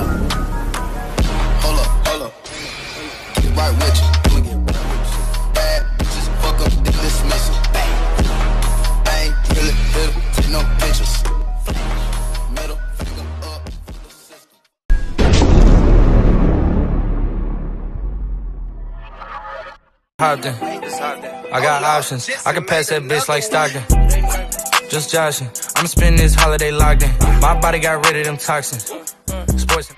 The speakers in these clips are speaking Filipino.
Yeah. Hold up. Get right with you. I'ma get right with you. Bad bitches, fuck up, they dismiss it. Bang. I ain't really here to take no pictures. Middle finger up for the system. Hopped in. I got options. I can pass that bitch like Stockton. Just joshing. I'ma spend this holiday locked in. My body got rid of them toxins. Sports.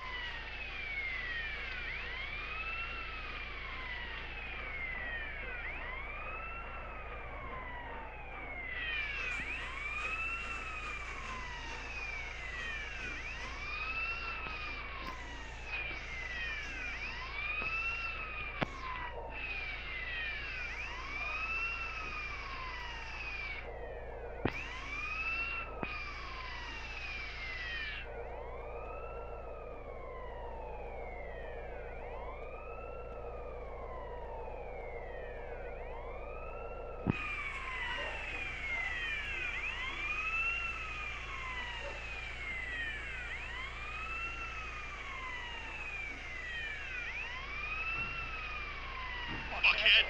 Fuckhead.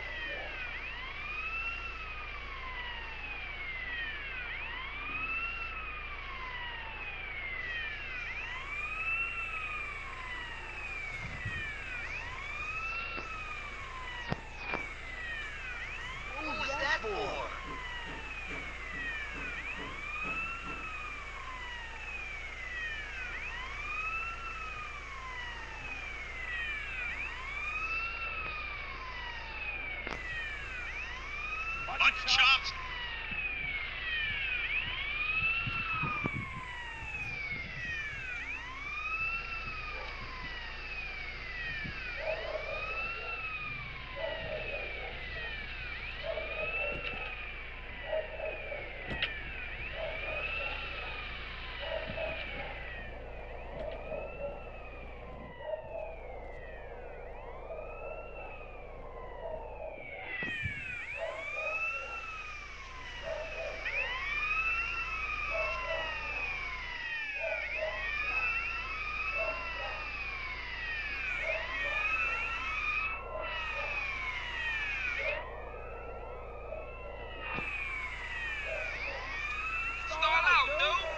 What was that for? Bunch of chops. Stall out, dude.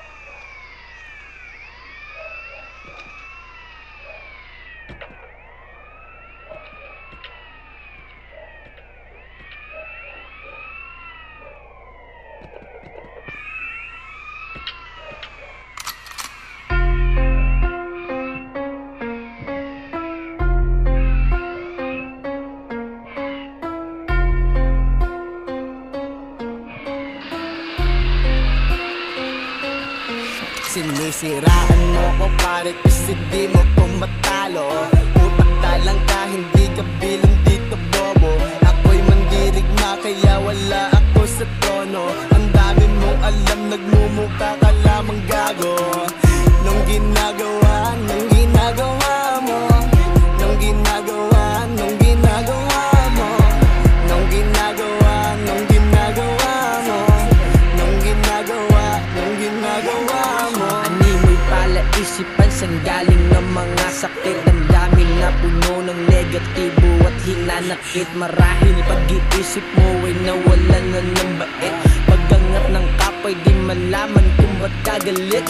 Sinisiraan mo ko pare kasi di mo ko matalo. Utak talang ka, hindi ka bilang dito bobo. Ako'y mandirigma kaya wala ako sa tono. Ang dami mong alam, nagmumukha ka lamang gago. Nung ginagawa mo, nung ginagawa mo, nung ginagawa mo, nung ginagawa mo, animoy pala isipan sang galing ng mga sakit. Ang dami na puno ng negatibo at hinanakit. Marahil pag-iisip mo ay nawalan na ng bait. Pag-angat ng kapoy di malaman kung ba't kagalit.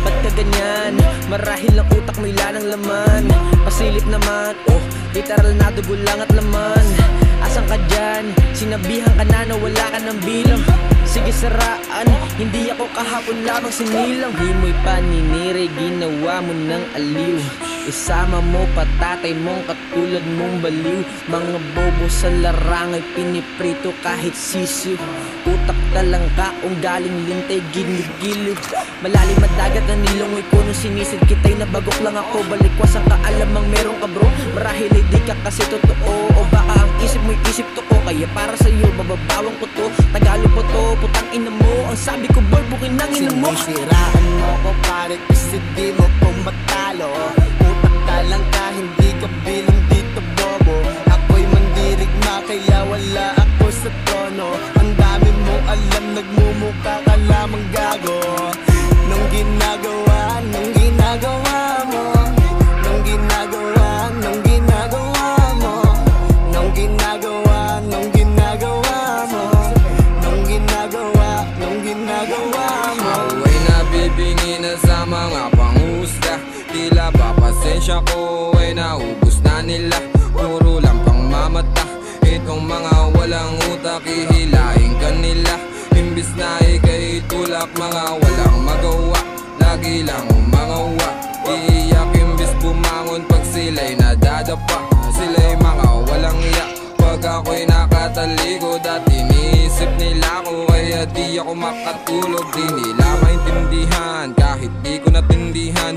Ba't ka ganyan? Marahil ang utak mo ilanang laman. Pasilip naman, oh, literal na dugo lang at laman. Asan ka dyan? Sinabihan ka na wala ka ng bilang. Sige saraan, hindi ako kahapon lamang sinilang. Di mo'y paninire, ginawa mo ng aliw. Isama mo patatay mong katulad mong baliw. Mga bobo sa larangay piniprito kahit sisiw. Utak talang ka, galing lintay ginigiliw. Malalim at dagat na nilungoy ko nung sinisid kita'y nabagok lang ako. Balikwas ang kaalamang meron ka bro. Marahil ay di ka kasi totoo. O baka ang isip mo'y isip to ko. Kaya para sa'yo bababawang ko to. Tagalog po to, putang ina mo. Ang sabi ko boy, bukin ng ina mo. Sinisiraan mo ko pare kasi di mo ko matalo. Utak talang ka, hindi ka bilang dito bobo. Ako'y mandirigma kaya wala ako sa tono. Ang dami mo alam, nagmumukha ka lamang gago. Nung ginagawa mo, pasensya ko ay naubos na nila. Puro lang pang mamata, itong mga walang utak, ihilain kanila. Imbis na ikay tulak, mga walang magawa, lagi lang umangawa. Iiyak imbis bumangon pag sila'y nadadapa. Sila'y mga walang iyak pag ako'y nakatalikod. At iniisip nila ko kaya di ako makatulog. Di nila maintindihan kahit di ko natindihan.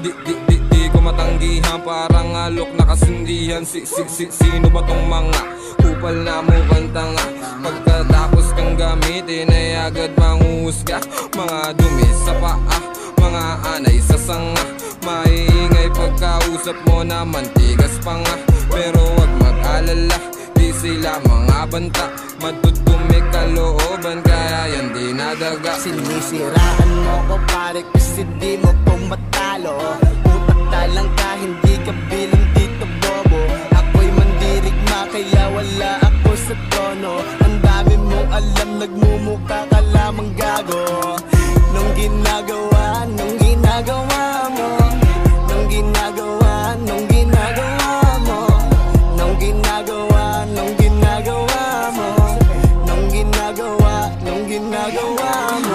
Di ko matanggihan, parang alok nakasindihan. Sino ba tong mga kupal na mukhang tanga? Pagkatapos kang gamitin ay agad manghusga. Mga dumi sa paa, mga anay sa sanga. Maiingay pagkausap mo naman tigas pa nga. Pero wag mag-alala, di sila mga banta. Matutumi kalooban kaya yan di nadaga. Sinisiraan mo ko pare kasi di mo kong matalo. Utak talang ka, hindi ka bilang dito bobo. Ako'y mandirigma kaya wala ako sa trono. Ang dami mong alam, nagmumukha ka lamang gago. Nung ginagawa mo, nung ginagawa mo, nung ginagawa mo, nung ginagawa mo.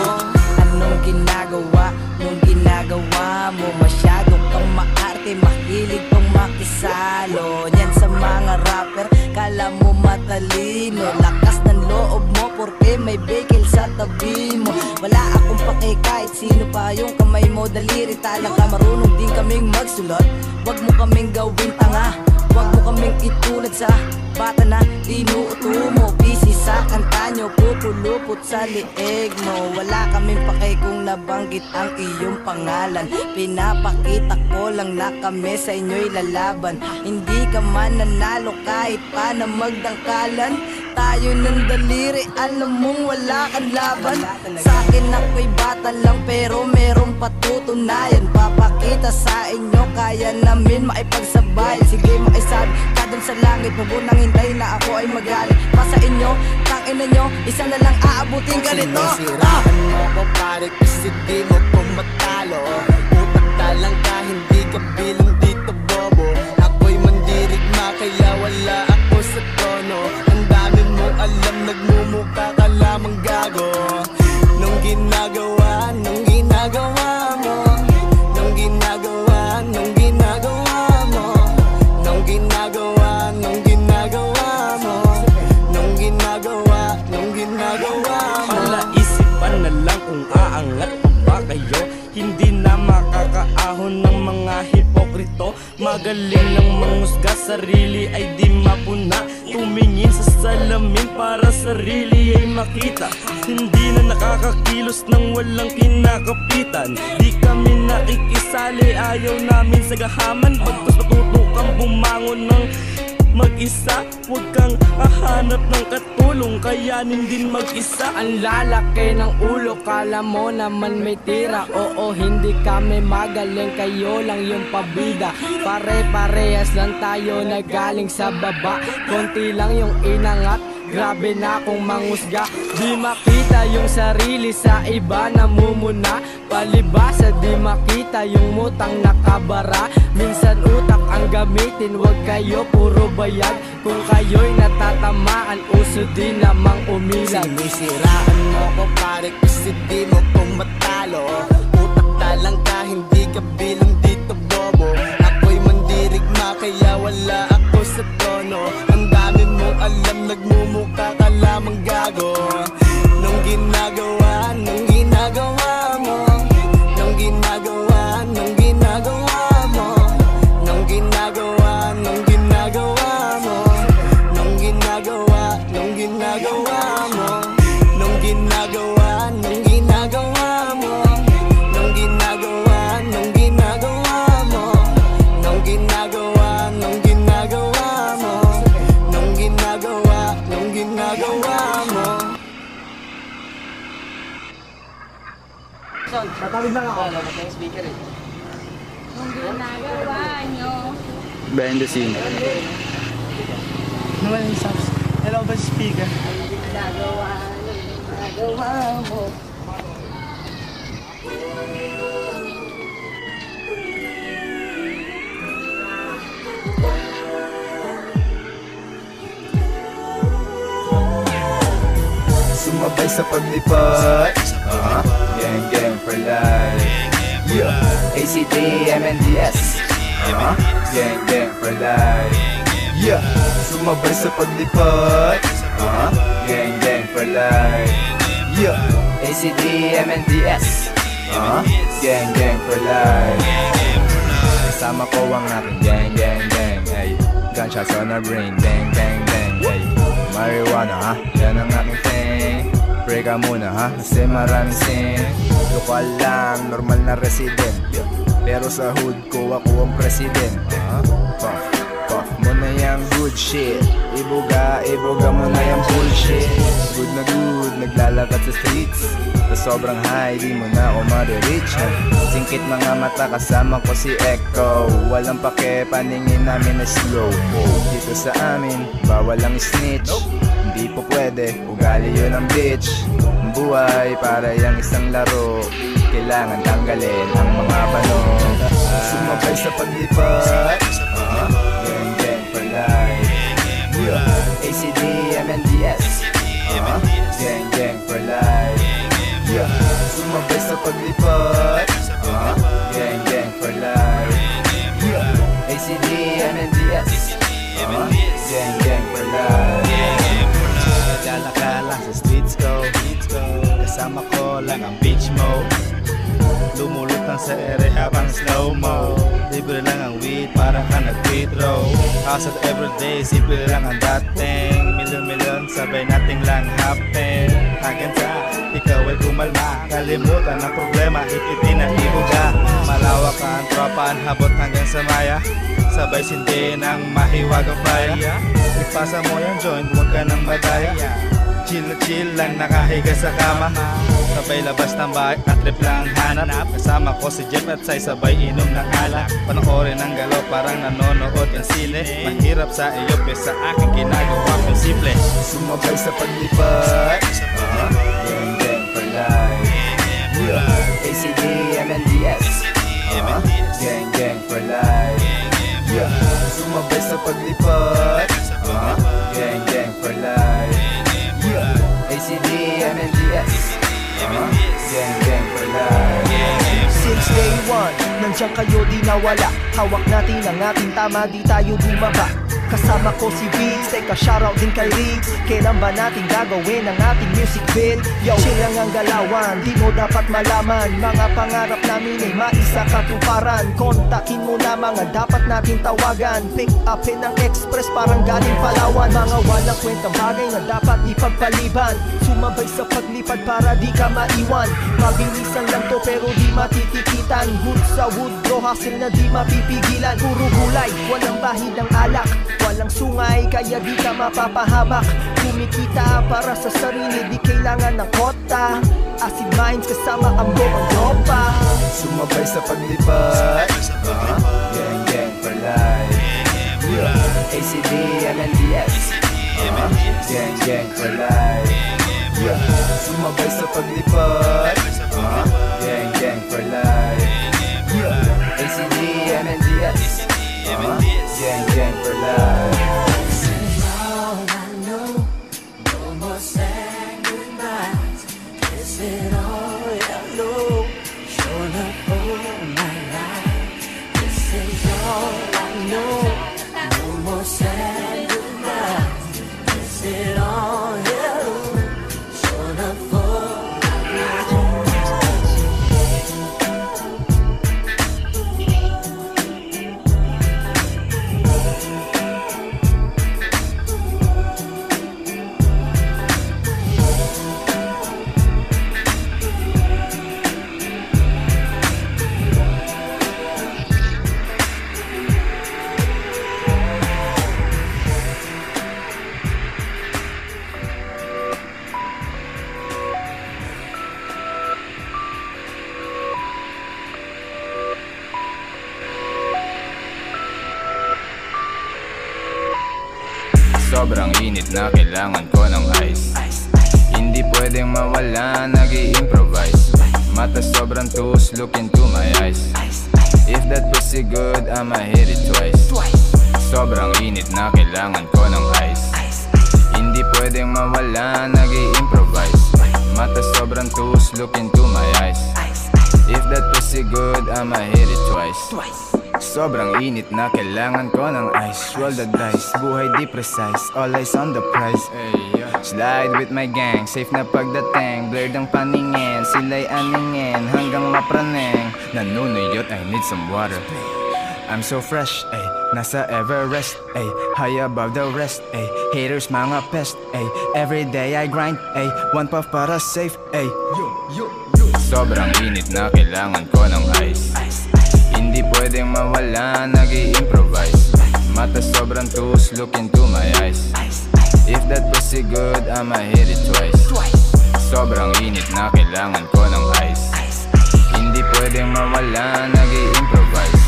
Anong ginagawa, nung ginagawa mo? Masyado kang maarte, mahilig pang makisalo. Yan sa mga rapper, kala mo matalino. Lakas ng loob mo, porque may bakil sa tabi mo. Wala akong pake kahit sino pa yung kamay mo. Daliri talang ka, marunong din kaming magsulat. Wag mo kaming gawin tanga, wag mo kaming itulad sa bata na inuuto mo. Busy sa kanta nyo, pupulupot sa lieg mo. Wala kaming pake kung nabanggit ang iyong pangalan. Pinapakita ko lang na kami sa inyo'y lalaban. Hindi ka man nanalo kahit pa na magdangkalan. Tayo ng daliri, alam mong wala kang laban. Sa'kin ako'y bata lang pero merong patutunayan. Papakita sa inyo, kaya namin maipagsabay. Sige maisabi ka dun sa langit, huwag nang hintay na ako ay magalit. Pa sa inyo, tangina nyo, isa na lang aabutin ganito. Sinisiraan mo ko pare kasi di mo kong matalo. Utak talang ka, hindi ka bilang dito bobo. Ako'y mandirigma kaya wala ako sa trono. Alam, nagmumukha ka lamang gago. Nung ginagawa mo, nung ginagawa mo, nung ginagawa mo, nung ginagawa mo, nung ginagawa mo. Palaisipan na lang kung aangat pa ba kayo. Hindi na makakaahon ng mga hipokrito. Magaling ng mangusga, sarili ay di mapuna. Tumingin sa salamin para sarili ay makita. Hindi na nakakakilos ng walang kinakapitan. Di kami nakikisali, ayaw namin sa gahaman. Bagkus matutukang bumangon ng mag-isa. Huwag kang hahanap ng katulong, kayanin din mag-isa. Ang lalaki ng ulo, kala mo naman may tira. Oo, hindi kami magaling, kayo lang yung pabida. Pare-parehas lang tayo na galing sa baba. Konti lang yung inangat, grabe na kung mangusga. Di makita yung sarili sa iba namumuna. Palibasa di makita yung mutang nakabara. Minsan utak ang gamitin, wag kayo puro bayad. Kung kayo'y natatamaan, uso din namang umilag. Sinisiraan mo ko pare kasi di mo kong matalo. Utak talang ka, hindi ka bilang dito bobo. Ako'y mandirigma kaya wala ako sa trono. Ang dami mong alam, nagmumukha ka lamang gago. Nung ginagawa mo, nung ginagawa mo, nung ginagawa mo, nung ginagawa mo, nung ginagawa mo, nung ginagawa mo, nung ginagawa mo, nung ginagawa, nung ginagawa mo, nung ginagawa, nung ginagawa mo, nung ginagawa, nung ginagawa mo, nung ginagawa, nung ginagawa mo. Tatawid lang ako. Nung ginagawa nyo. Behind the scene. Naman yung subs. Hello ba speaker? Ginagawa mo. sa paglipat. Gang gang for life. Yeah. ACT, MNDS. Gang gang for life. Yeah. Sumabay sa paglipat. Gang gang for life. Yeah. ACT, MNDS. Gang gang for life. Kasama ko ang aking gang gang gang. Ay, gunshots on our brain. Bang bang bang. Ay, marijuana yan ang aking thing. Pray ka muna kasi maraming sin. Lokal lang, normal na resident. Pero sa hood ko ako ang president. Puff, puff mo na yung good shit. Ibuga mo na yung bullshit. Good na good, naglalakad sa streets. Sa sobrang high, di mo na ako ma-reach. Singkit mga mata, kasama ko si Echo. Walang pake, paningin namin na slow-mo. Dito sa amin, bawal ang snitch. Hindi po pwede, ugali yun ang bitch. Ang buhay, para yung isang laro. Kailangan tanggalin ang mga bano. Sumabay sa paglipat. Gang gang for life. ACD, MNDS. Gang gang for life. Sumabay sa paglipat. Gang gang for life. ACD, MNDS. Gang gang for life. Naglalakala sa streets ko. Kasama ko lang ang beach mode. Lumulutang sa ere habang slow-mo. Libre lang ang weed, para ka nag-free throw. Hustle everyday, simple lang ang dating. Milyon-milyon, sabay nating lang happen. Hanggang sa ikaw ay kumalma. Kalimutan ang problema, ipitin at ibuga. Malawak ang tropa, habot hanggang sa maya. Sabay sindi ng mahiwagang fire. Ipasa mo yung joint, huwag ka nang madaya. Chill na chill lang, nakahiga sa kama. Sabay labas ng bahay at trip lang hanap. Kasama ko si Jeff at Sai, sabay inom ng alak. Panoorin ang galaw, parang nanonood ng sine. Mahirap sa iyo, pero sa akin ginagawa kong simple. Sumabay sa paglipat. Gang gang for life. ACD, MNDS. Gang gang for life. Sumabay sa paglipat. Gang gang for life. ACD, MNDS. Gang gang for life. Since day one, nandiyan kayo di nawala. Hawak natin ang ating tama, di tayo bumaba. Kasama ko si Viggs, teka shoutout din kay Riggs. Kailan ba natin gagawin ang ating music bill? Yo, chill lang ang galawan, di mo dapat malaman. Mga pangarap namin ay maisa katuparan. Kontakin mo na mga dapat natin tawagan. Pick upin ang express parang galing Palawan. Mga walang kwentang bagay na dapat ipagpaliban. Sumabay sa paglipad para di ka maiwan. Mabilisan lang to pero di matitikitan. Hood sa wood bro, hustle na di mapipigilan. Puro gulay, walang bahid ng alak. Walang sungay, kaya di ka mapapahamak. Kumikita para sa sarili, di kailangan ng kota. Acid minds kasama ang buong tropa. Sumabay sa paglipat. Gang gang for life. ACD, MNDS. Gang gang for life. Sumabay sa paglipat. Gang gang for life. ACD, MNDS. Gang gang for life. This is all I know. No more saying goodbyes. This is all I know. Showing up all my life. This is all I know. No more saying goodbyes. This is all I know. Showing up all my life. Sobrang init na kailangan ko ng ice. Hindi pwedeng mawala, nag-i-improvise. Mata sobrang tus, look into my eyes. If that pussy good, I'ma hit it twice. Sobrang init na kailangan ko ng ice. Hindi pwedeng mawala, nag-i-improvise. Mata sobrang tus, look into my eyes. If that pussy good, I'ma hit it twice. Sobrang init na kailangan ko ng ice. Roll the dice, buhay di precise. All eyes on the prize. Slide with my gang, safe na pagdating. Blurred ang paningin, sila'y aningin hanggang mapraneng. Nanunuyot, I need some water. I'm so fresh, ay, nasa Everest, ay, high above the rest, ay, haters mga pest, ay, every day I grind, ay, one puff para safe, ay. Sobrang init na kailangan ko ng ice. Hindi pwedeng mawala, nag-i-improvise. Mata sobrang tus, look into my eyes. If that pussy good, I'ma hit it twice. Sobrang init na kailangan ko ng ice. Hindi pwedeng mawala, nag-i-improvise.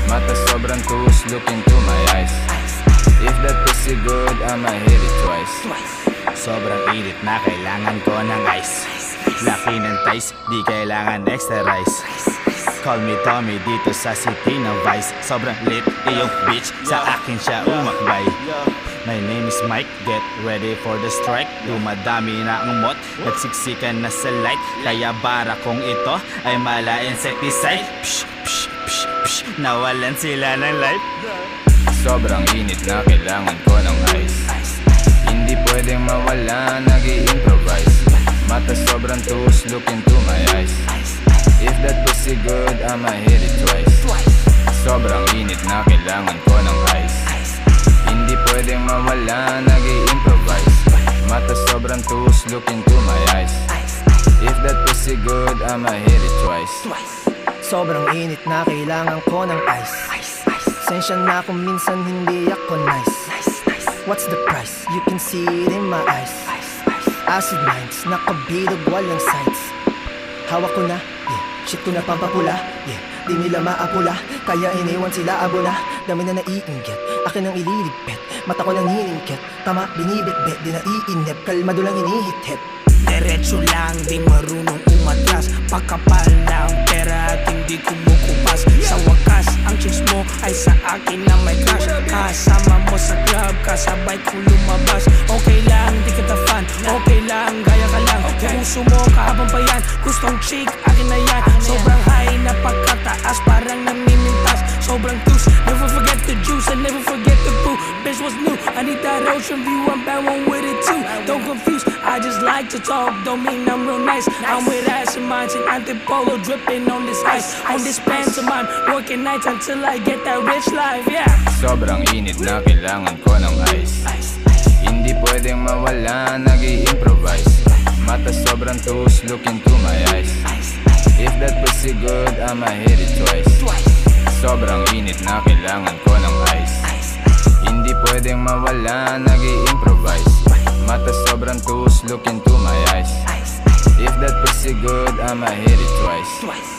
Mata sobrang tus, look into my eyes. If that pussy good, I'ma hit it twice. Sobrang init na kailangan ko ng ice. Laki ng ties, di kailangan extra rice. Call me Tommy dito sa city ng Vice. Sobrang lit, iyong bitch, sa akin siya umakbay. My name is Mike, get ready for the strike. Dumadami na ang mot, nagsiksikan na sa light. Kaya bara kung ito ay mala insecticide. Psh, psh, psh, psh, nawalan sila ng life. Sobrang init na kailangan ko ng ice. Hindi pwedeng mawala, nag-i-improvise. Mata sobrang tus, look into my eyes. If that pussy good, I'ma hit it twice. Sobrang init na kailangan ko ng ice. Hindi pwedeng mawala, nag-i-improvise. Mata sobrang tus, look into my eyes. If that pussy good, I'ma hit it twice. Sobrang init na kailangan ko ng ice. Sensya na kung minsan hindi ako nice. What's the price? You can see it in my eyes. Acid minds, nakabilog walang sights. Hawak ko na, yeah. Shit ko na pampapula, yeah. Di nila maapula, kaya iniwan sila abo na. Dami na naiinggit, akin ang ililipet. Mata ko nang hiningkit, tama binibitbit. Di na iinip, kalmado lang hinihit-hit. Diretso lang, di marunong umatras. Pakapal na ang pera at hindi kumukupas. Sa wakas, ang chicks mo ay sa akin na may crush. Kasama mo sa club, kasabay ko lumabas. Okay lang, di kita fan, okay lang, gaya ka lang. Puso mo kahabang pa yan, gustong chick, akin na yan. Sobrang high na pagkataas, parang namimintas. Sobrang tus, never forget the juice and never forget the poo. Bitch, what's new? I need that ocean view, I'm bad one with it too. Don't confuse, I just like to talk, don't mean I'm real nice. I'm with ass and minds and antipolo dripping on this ice. On this pantomime, working nights until I get that rich life, yeah. Sobrang init na kailangan ko ng ice. Hindi pwedeng mawala, nag-i-improvise. Mata sobrang tus, look into my eyes. If that pussy good, I'ma hit it twice. Sobrang init na kailangan ko ng ice. Hindi pwedeng mawala, nag-i-improvise. Mata sobrang tus, look into my eyes. If that pussy good, I'ma hit it twice.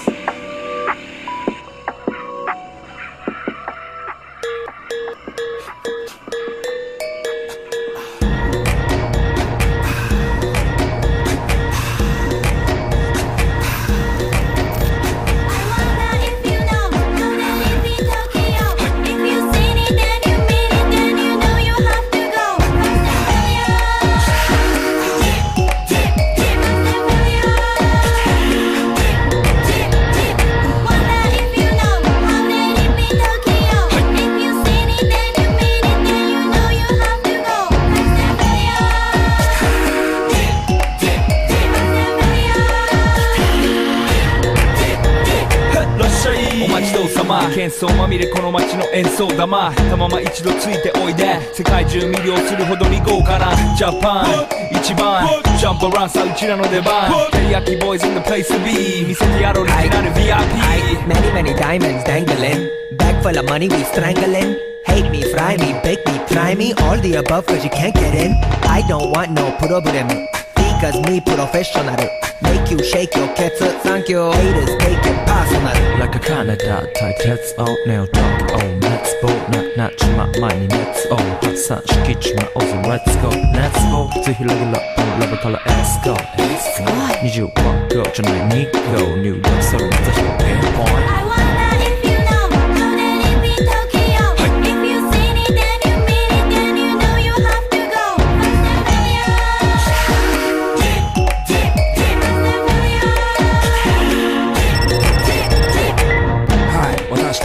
様喧騒まみれこの街の演奏玉たまま一度ついておいで世界中魅了するほどに豪華なジャパン一番ジャンプアランさうちらの出番テリヤキボーイズ in the place to be 見せてやろうオリジナル VIP Many many diamonds dangling Bag full of money we strangling Hate me, fry me, bake me, try me All the above cause you can't get in I don't want no problem Because me professional Make you shake your cats up, thank you Haters take it personal Like a Canada type heads out now talk on let's go not my money let's go発散しきちまおうぜ let's go let's go ぜひレギュラーこのレベルから let's go 20万個じゃない2個入力それ目指しのピンポイント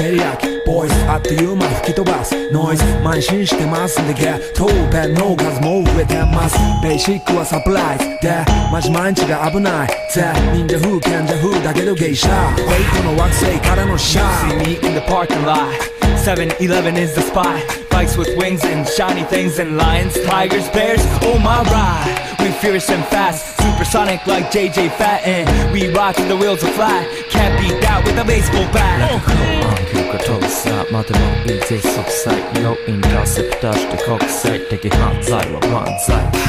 照り焼きボイスあっという間吹き飛ばすノイズ慢心してますんでゲットペンの数も増えてますベーシックはサプライズでマジ毎日が危ないぜ忍者風賢者風だけど芸者ウェイトの惑星からのシャー See me in the parking lot 7-Eleven is the spot Bikes with wings and shiny things and lions, tigers, bears, oh my ride We fierce and fast, supersonic like JJ Fatten We ride till the wheels are flat Can't beat that with a baseball bat กระทบสาบมาแต่มองอีที่สดใสโลกอินดาสิบดัชแต่คอกใส่แต่กี่ห่างใจว่ามันใจ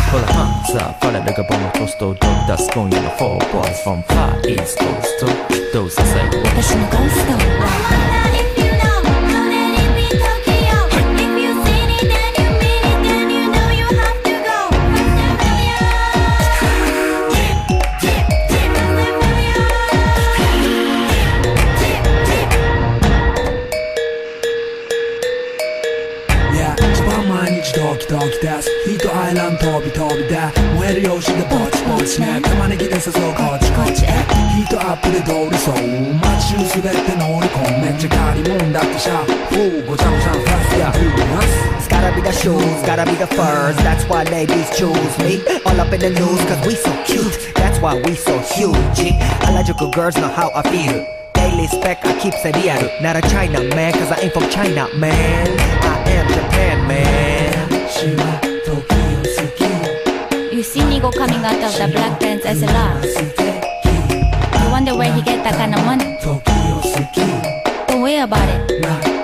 คนละห่างใจฟ้าและกระบอกมาโคสโตโดนดัสกงอยู่ใน four boys from far east coast to those that say 私のゴーストドキ出すヒートアイランド飛び飛びで燃えるよしでぼちぼちね玉ねぎで誘うこっちこっちへヒートアップで通りそう街中すべて乗り込むめっちゃ借りもんだってシャーごちゃごちゃフラスやフーマス It's gotta be the shoes, gotta be the furs That's why ladies choose me All up in the news cause we so cute That's why we so huge Harajuku girls know how I feel Daily spec I keep it real Not a China man cause I ain't from China man I am Japan man You see Nigo coming out of the black pants SLR You wonder where he get that kind of money Don't worry about it